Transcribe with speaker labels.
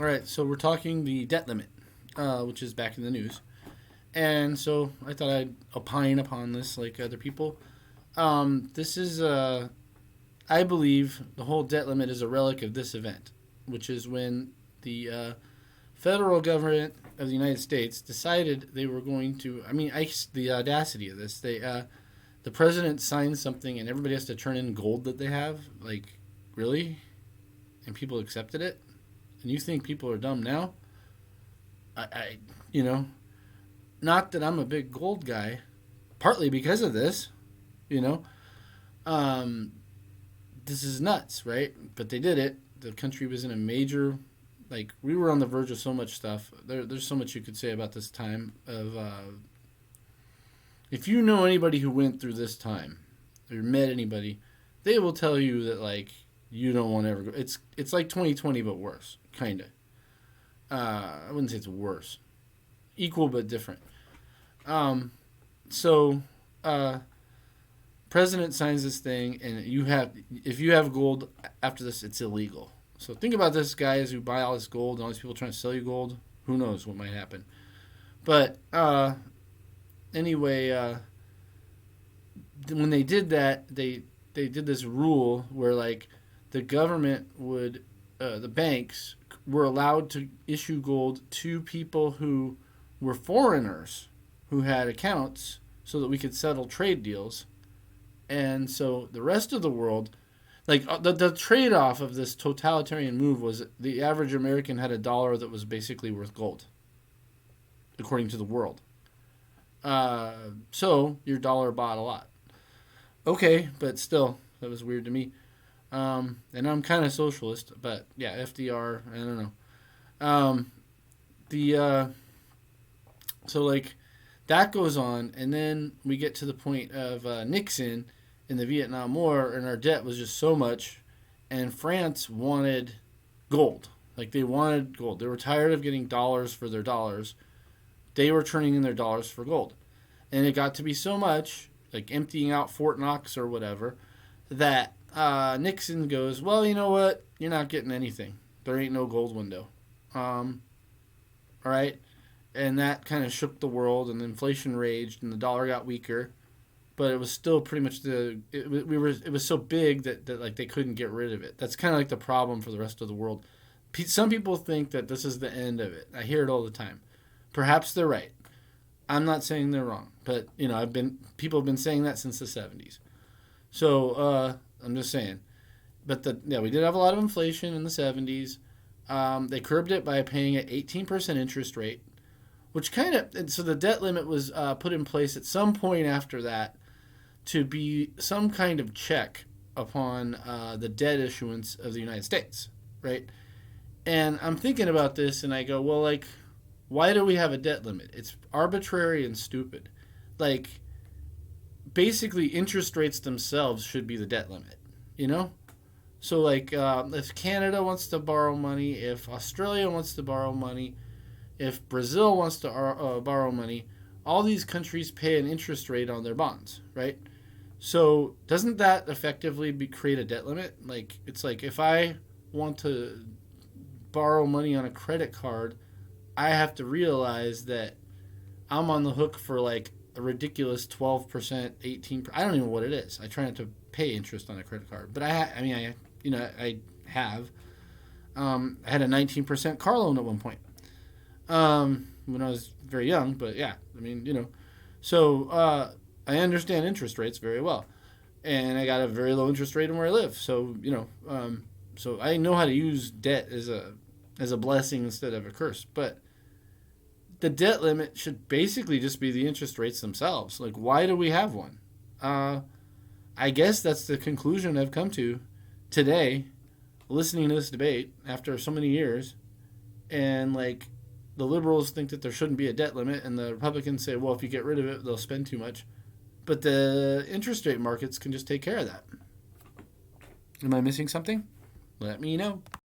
Speaker 1: All right, so we're talking the debt limit, which is back in the news. And so I thought I'd opine upon this like other people. This is, I believe, the whole debt limit is a relic of this event, which is when the federal government of the United States decided they were going to. I mean, the audacity of this. The president signs something, and everybody has to turn in gold that they have. Like, really? And people accepted it. And you think people are dumb now? I you know, not that I'm a big gold guy, partly because of this. You know, um, this is nuts, right? But they did it. The country was in a major, like, we were on the verge of so much stuff. There's so much you could say about this time of. If you know anybody who went through this time, or met anybody, they will tell you that like you don't want to ever go. It's like 2020 but worse, kind of. I wouldn't say it's worse, equal but different. Um, so, uh, president signs this thing, and if you have gold after this, it's illegal. So think about this, guys who buy all this gold and all these people trying to sell you gold. Who knows what might happen? But anyway, when they did that, they did this rule where like the government would, the banks were allowed to issue gold to people who were foreigners who had accounts so that we could settle trade deals. And so the rest of the world, like the trade off of this totalitarian move was the average American had a dollar that was basically worth gold, according to the world. So your dollar bought a lot. Okay, but still, that was weird to me. And I'm kind of socialist, but yeah, FDR, I don't know. Um, the so like that goes on, and then we get to the point of Nixon in the Vietnam War, and our debt was just so much, and France wanted gold. Like they wanted gold. They were tired of getting dollars for their dollars. They were turning in their dollars for gold, and it got to be so much, like emptying out Fort Knox or whatever, that Nixon goes, well, you know what? You're not getting anything. There ain't no gold window. All right, and that kind of shook the world, and the inflation raged, and the dollar got weaker. But it was still pretty much it was so big that like they couldn't get rid of it. That's kind of like the problem for the rest of the world. Some people think that this is the end of it. I hear it all the time. Perhaps they're right. I'm not saying they're wrong, but people have been saying that since the 70s. So I'm just saying. But we did have a lot of inflation in the 70s. They curbed it by paying an 18% interest rate, which so the debt limit was put in place at some point after that to be some kind of check upon the debt issuance of the United States, right? And I'm thinking about this, and I go, well, like, why do we have a debt limit? It's arbitrary and stupid. Like, basically, interest rates themselves should be the debt limit, you know? So, like, if Canada wants to borrow money, if Australia wants to borrow money, if Brazil wants to borrow money, all these countries pay an interest rate on their bonds, right? So, doesn't that effectively create a debt limit? Like, it's like if I want to borrow money on a credit card, I have to realize that I'm on the hook for like a ridiculous 12%, 18%. I don't even know what it is. I try not to pay interest on a credit card, but I have. I had a 19% car loan at one point when I was very young, but yeah, I mean, so I understand interest rates very well, and I got a very low interest rate in where I live. So so I know how to use debt as a blessing instead of a curse, but the debt limit should basically just be the interest rates themselves. Like, why do we have one? I guess that's the conclusion I've come to today, listening to this debate after so many years. And, like, the liberals think that there shouldn't be a debt limit, and the Republicans say, well, if you get rid of it, they'll spend too much. But the interest rate markets can just take care of that. Am I missing something? Let me know.